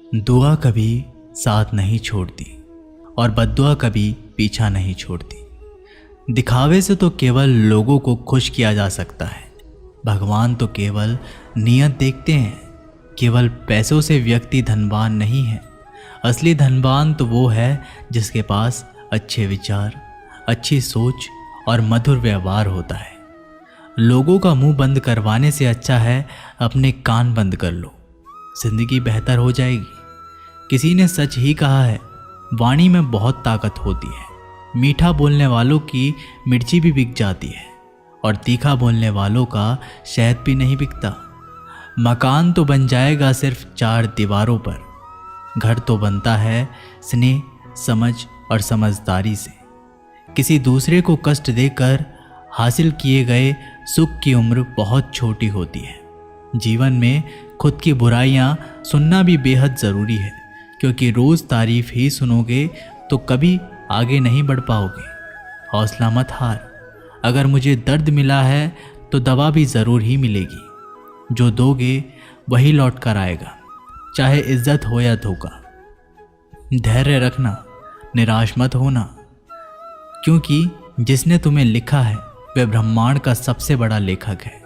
दुआ कभी साथ नहीं छोड़ती और बद्दुआ कभी पीछा नहीं छोड़ती। दिखावे से तो केवल लोगों को खुश किया जा सकता है। भगवान तो केवल नियत देखते हैं। केवल पैसों से व्यक्ति धनवान नहीं है। असली धनवान तो वो है जिसके पास अच्छे विचार, अच्छी सोच और मधुर व्यवहार होता है। लोगों का मुंह बंद करवाने से अच्छा है अपने कान बंद कर लो, जिंदगी बेहतर हो जाएगी। किसी ने सच ही कहा है, वाणी में बहुत ताकत होती है। मीठा बोलने वालों की मिर्ची भी बिक जाती है और तीखा बोलने वालों का शहद भी नहीं बिकता। मकान तो बन जाएगा सिर्फ 4 दीवारों पर, घर तो बनता है स्नेह, समझ और समझदारी से। किसी दूसरे को कष्ट देकर हासिल किए गए सुख की उम्र बहुत छोटी होती है। जीवन में खुद की बुराइयां सुनना भी बेहद ज़रूरी है, क्योंकि रोज़ तारीफ ही सुनोगे तो कभी आगे नहीं बढ़ पाओगे। हौसला मत हार। अगर मुझे दर्द मिला है तो दवा भी ज़रूर ही मिलेगी। जो दोगे वही लौट कर आएगा, चाहे इज्जत हो या धोखा। धैर्य रखना, निराश मत होना, क्योंकि जिसने तुम्हें लिखा है वह ब्रह्मांड का सबसे बड़ा लेखक है।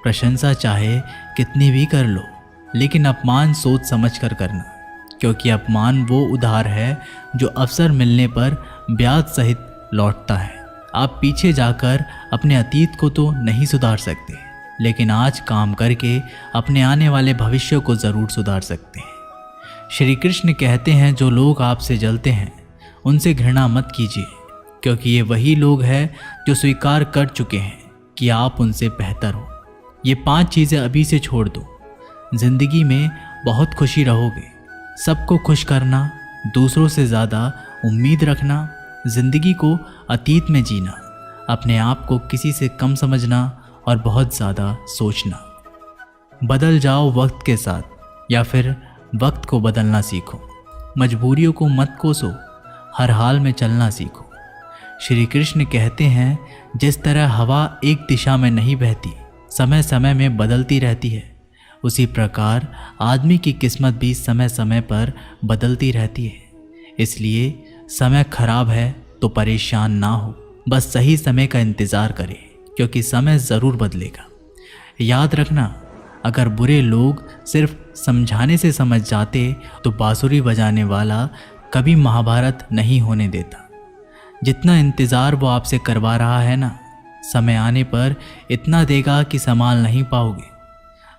प्रशंसा चाहे कितनी भी कर लो, लेकिन अपमान सोच समझ कर करना, क्योंकि अपमान वो उधार है जो अवसर मिलने पर ब्याज सहित लौटता है। आप पीछे जाकर अपने अतीत को तो नहीं सुधार सकते, लेकिन आज काम करके अपने आने वाले भविष्य को ज़रूर सुधार सकते हैं। श्री कृष्ण कहते हैं, जो लोग आपसे जलते हैं उनसे घृणा मत कीजिए, क्योंकि ये वही लोग हैं जो स्वीकार कर चुके हैं कि आप उनसे बेहतर हो। ये 5 चीज़ें अभी से छोड़ दो। जिंदगी में बहुत खुशी रहोगे। सबको खुश करना, दूसरों से ज़्यादा उम्मीद रखना, जिंदगी को अतीत में जीना, अपने आप को किसी से कम समझना और बहुत ज़्यादा सोचना। बदल जाओ वक्त के साथ, या फिर वक्त को बदलना सीखो। मजबूरियों को मत कोसो, हर हाल में चलना सीखो। श्री कृष्ण कहते हैं, जिस तरह हवा एक दिशा में नहीं बहती, समय समय में बदलती रहती है, उसी प्रकार आदमी की किस्मत भी समय समय पर बदलती रहती है। इसलिए समय खराब है तो परेशान ना हो, बस सही समय का इंतज़ार करें, क्योंकि समय ज़रूर बदलेगा। याद रखना, अगर बुरे लोग सिर्फ समझाने से समझ जाते तो बांसुरी बजाने वाला कभी महाभारत नहीं होने देता। जितना इंतज़ार वो आपसे करवा रहा है ना, समय आने पर इतना देगा कि संभाल नहीं पाओगे।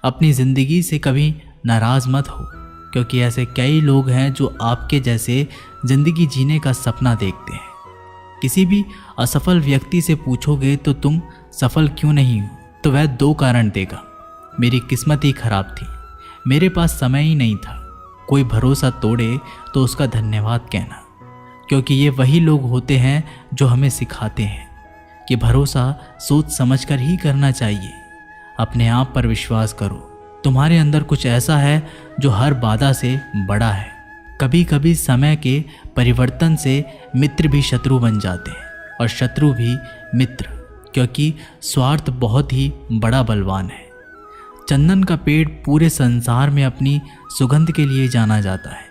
अपनी ज़िंदगी से कभी नाराज़ मत हो, क्योंकि ऐसे कई लोग हैं जो आपके जैसे ज़िंदगी जीने का सपना देखते हैं। किसी भी असफल व्यक्ति से पूछोगे तो तुम सफल क्यों नहीं हो, तो वह 2 कारण देगा। मेरी किस्मत ही खराब थी, मेरे पास समय ही नहीं था। कोई भरोसा तोड़े तो उसका धन्यवाद कहना, क्योंकि ये वही लोग होते हैं जो हमें सिखाते हैं कि भरोसा सोच समझकर ही करना चाहिए। अपने आप पर विश्वास करो। तुम्हारे अंदर कुछ ऐसा है जो हर बाधा से बड़ा है। कभी कभी समय के परिवर्तन से मित्र भी शत्रु बन जाते हैं और शत्रु भी मित्र, क्योंकि स्वार्थ बहुत ही बड़ा बलवान है। चंदन का पेड़ पूरे संसार में अपनी सुगंध के लिए जाना जाता है,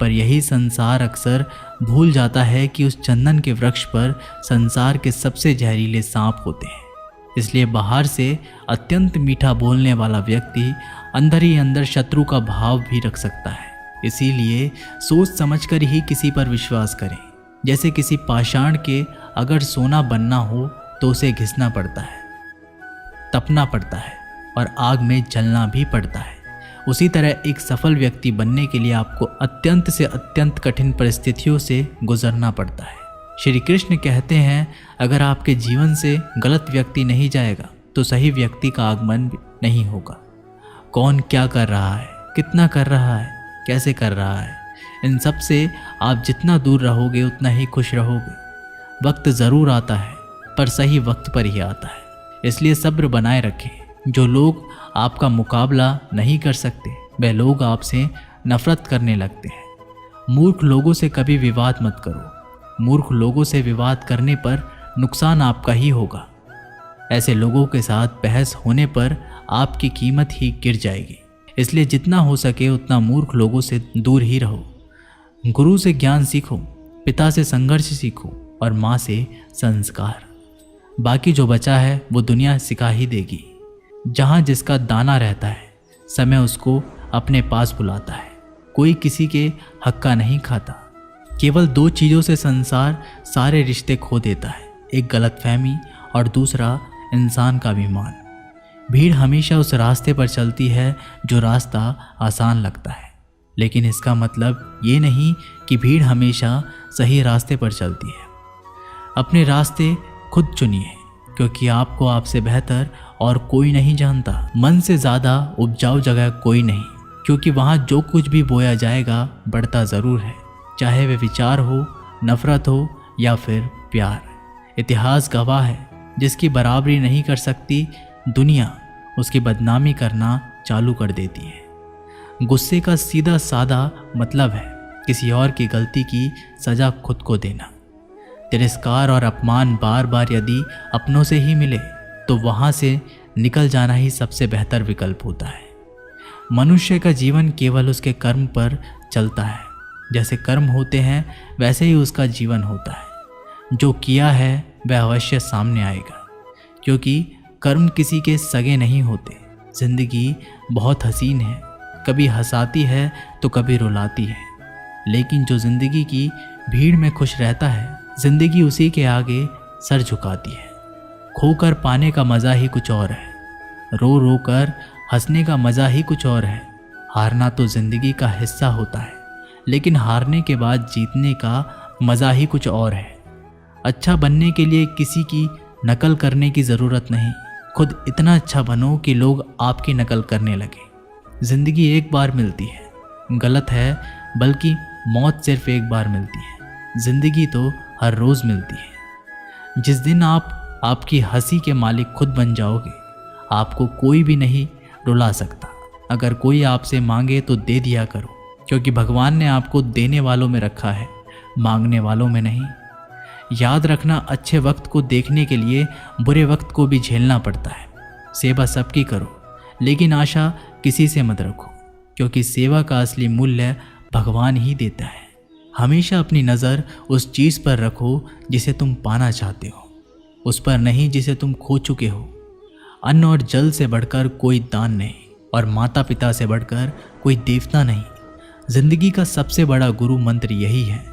पर यही संसार अक्सर भूल जाता है कि उस चंदन के वृक्ष पर संसार के सबसे जहरीले सांप होते हैं। इसलिए बाहर से अत्यंत मीठा बोलने वाला व्यक्ति अंदर ही अंदर शत्रु का भाव भी रख सकता है। इसीलिए सोच समझकर ही किसी पर विश्वास करें। जैसे किसी पाषाण के अगर सोना बनना हो तो उसे घिसना पड़ता है, तपना पड़ता है और आग में जलना भी पड़ता है। उसी तरह एक सफल व्यक्ति बनने के लिए आपको अत्यंत से अत्यंत कठिन परिस्थितियों से गुजरना पड़ता है। श्री कृष्ण कहते हैं, अगर आपके जीवन से गलत व्यक्ति नहीं जाएगा तो सही व्यक्ति का आगमन नहीं होगा। कौन क्या कर रहा है, कितना कर रहा है, कैसे कर रहा है, इन सब से आप जितना दूर रहोगे उतना ही खुश रहोगे। वक्त ज़रूर आता है, पर सही वक्त पर ही आता है। इसलिए सब्र बनाए रखें। जो लोग आपका मुकाबला नहीं कर सकते, वह लोग आपसे नफरत करने लगते हैं। मूर्ख लोगों से कभी विवाद मत करो। मूर्ख लोगों से विवाद करने पर नुकसान आपका ही होगा। ऐसे लोगों के साथ बहस होने पर आपकी कीमत ही गिर जाएगी। इसलिए जितना हो सके उतना मूर्ख लोगों से दूर ही रहो। गुरु से ज्ञान सीखो, पिता से संघर्ष सीखो और माँ से संस्कार। बाकी जो बचा है वो दुनिया सिखा ही देगी। जहाँ जिसका दाना रहता है समय उसको अपने पास बुलाता है। कोई किसी के हक का नहीं खाता। केवल दो चीज़ों से संसार सारे रिश्ते खो देता है, एक गलतफहमी और दूसरा इंसान का अभिमान। भीड़ हमेशा उस रास्ते पर चलती है जो रास्ता आसान लगता है, लेकिन इसका मतलब ये नहीं कि भीड़ हमेशा सही रास्ते पर चलती है। अपने रास्ते खुद चुनिए, क्योंकि आपको आपसे बेहतर और कोई नहीं जानता। मन से ज़्यादा उपजाऊ जगह कोई नहीं, क्योंकि वहाँ जो कुछ भी बोया जाएगा बढ़ता ज़रूर है, चाहे वे विचार हो, नफ़रत हो या फिर प्यार। इतिहास गवाह है, जिसकी बराबरी नहीं कर सकती दुनिया उसकी बदनामी करना चालू कर देती है। गुस्से का सीधा साधा मतलब है किसी और की गलती की सज़ा खुद को देना। तिरस्कार और अपमान बार बार यदि अपनों से ही मिले तो वहाँ से निकल जाना ही सबसे बेहतर विकल्प होता है। मनुष्य का जीवन केवल उसके कर्म पर चलता है। जैसे कर्म होते हैं वैसे ही उसका जीवन होता है। जो किया है वह अवश्य सामने आएगा, क्योंकि कर्म किसी के सगे नहीं होते। जिंदगी बहुत हसीन है, कभी हंसाती है तो कभी रुलाती है, लेकिन जो जिंदगी की भीड़ में खुश रहता है जिंदगी उसी के आगे सर झुकाती है। खोकर पाने का मज़ा ही कुछ और है, रो रो कर हंसने का मज़ा ही कुछ और है। हारना तो ज़िंदगी का हिस्सा होता है, लेकिन हारने के बाद जीतने का मज़ा ही कुछ और है। अच्छा बनने के लिए किसी की नकल करने की ज़रूरत नहीं, खुद इतना अच्छा बनो कि लोग आपकी नकल करने लगे। ज़िंदगी एक बार मिलती है, गलत है, बल्कि मौत सिर्फ एक बार मिलती है। ज़िंदगी तो हर रोज़ मिलती है। जिस दिन आप आपकी हंसी के मालिक खुद बन जाओगे, आपको कोई भी नहीं रुला सकता। अगर कोई आपसे मांगे तो दे दिया करो, क्योंकि भगवान ने आपको देने वालों में रखा है, मांगने वालों में नहीं। याद रखना, अच्छे वक्त को देखने के लिए बुरे वक्त को भी झेलना पड़ता है। सेवा सबकी करो, लेकिन आशा किसी से मत रखो, क्योंकि सेवा का असली मूल्य भगवान ही देता है। हमेशा अपनी नज़र उस चीज़ पर रखो जिसे तुम पाना चाहते हो, उस पर नहीं जिसे तुम खो चुके हो। अन्न और जल से बढ़कर कोई दान नहीं, और माता पिता से बढ़कर कोई देवता नहीं। जिंदगी का सबसे बड़ा गुरु मंत्र यही है,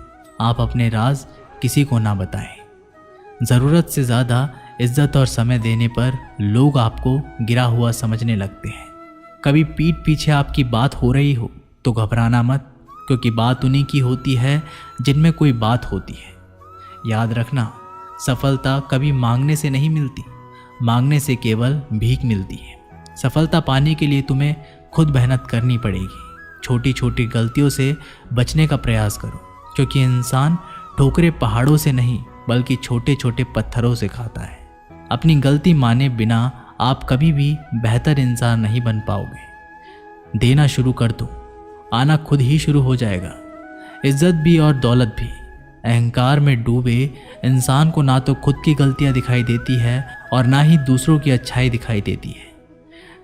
आप अपने राज किसी को ना बताएं। ज़रूरत से ज़्यादा इज्जत और समय देने पर लोग आपको गिरा हुआ समझने लगते हैं। कभी पीठ पीछे आपकी बात हो रही हो तो घबराना मत, क्योंकि बात उन्हीं की होती है जिनमें कोई बात होती है। याद रखना, सफलता कभी मांगने से नहीं मिलती, मांगने से केवल भीख मिलती है। सफलता पाने के लिए तुम्हें खुद मेहनत करनी पड़ेगी। छोटी छोटी गलतियों से बचने का प्रयास करो, क्योंकि इंसान ठोकरें पहाड़ों से नहीं बल्कि छोटे छोटे पत्थरों से खाता है। अपनी गलती माने बिना आप कभी भी बेहतर इंसान नहीं बन पाओगे। देना शुरू कर दो, आना खुद ही शुरू हो जाएगा। इज्जत भी और दौलत भी। अहंकार में डूबे इंसान को ना तो खुद की गलतियां दिखाई देती है और ना ही दूसरों की अच्छाई दिखाई देती है।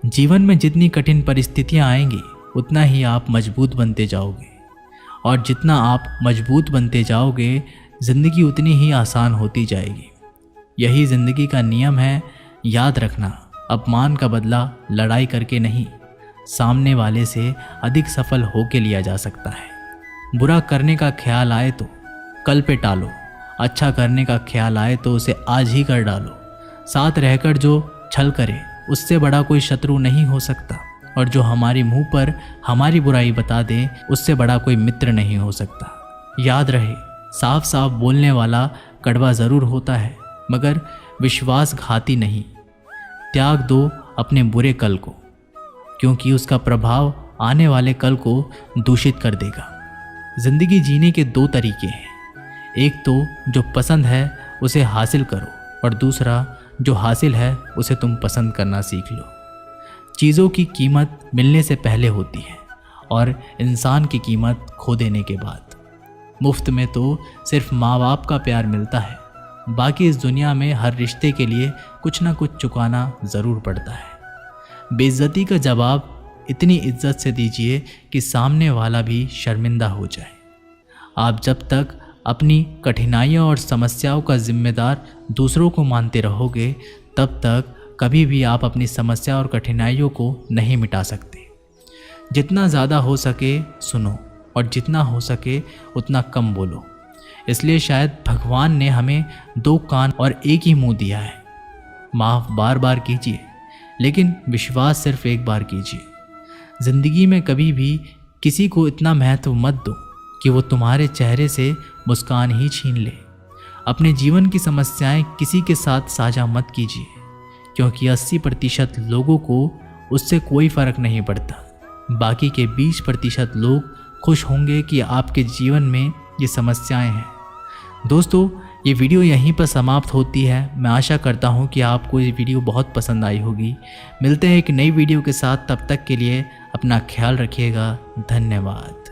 जीवन में जितनी कठिन परिस्थितियां आएंगी उतना ही आप मजबूत बनते जाओगे, और जितना आप मजबूत बनते जाओगे ज़िंदगी उतनी ही आसान होती जाएगी। यही ज़िंदगी का नियम है। याद रखना, अपमान का बदला लड़ाई करके नहीं, सामने वाले से अधिक सफल होके लिया जा सकता है। बुरा करने का ख्याल आए तो कल पे टालो, अच्छा करने का ख्याल आए तो उसे आज ही कर डालो। साथ रहकर जो छल करे उससे बड़ा कोई शत्रु नहीं हो सकता, और जो हमारी मुंह पर हमारी बुराई बता दे उससे बड़ा कोई मित्र नहीं हो सकता। याद रहे, साफ साफ बोलने वाला कड़वा ज़रूर होता है, मगर विश्वासघाती नहीं। त्याग दो अपने बुरे कल को, क्योंकि उसका प्रभाव आने वाले कल को दूषित कर देगा। ज़िंदगी जीने के दो तरीके हैं, एक तो जो पसंद है उसे हासिल करो, और दूसरा जो हासिल है उसे तुम पसंद करना सीख लो। चीज़ों की कीमत मिलने से पहले होती है, और इंसान की कीमत खो देने के बाद। मुफ्त में तो सिर्फ माँ बाप का प्यार मिलता है, बाकी इस दुनिया में हर रिश्ते के लिए कुछ ना कुछ चुकाना ज़रूर पड़ता है। बेइज्जती का जवाब इतनी इज्जत से दीजिए कि सामने वाला भी शर्मिंदा हो जाए। आप जब तक अपनी कठिनाइयों और समस्याओं का जिम्मेदार दूसरों को मानते रहोगे, तब तक कभी भी आप अपनी समस्या और कठिनाइयों को नहीं मिटा सकते। जितना ज़्यादा हो सके सुनो और जितना हो सके उतना कम बोलो। इसलिए शायद भगवान ने हमें 2 कान और एक ही मुंह दिया है। माफ़ बार बार कीजिए, लेकिन विश्वास सिर्फ एक बार कीजिए। ज़िंदगी में कभी भी किसी को इतना महत्व मत दो कि वो तुम्हारे चेहरे से मुस्कान ही छीन ले। अपने जीवन की समस्याएं किसी के साथ साझा मत कीजिए, क्योंकि 80% लोगों को उससे कोई फ़र्क नहीं पड़ता। बाकी के 20% लोग खुश होंगे कि आपके जीवन में ये समस्याएं हैं। दोस्तों, ये वीडियो यहीं पर समाप्त होती है। मैं आशा करता हूँ कि आपको ये वीडियो बहुत पसंद आई होगी। मिलते हैं एक नई वीडियो के साथ, तब तक के लिए अपना ख्याल रखिएगा। धन्यवाद।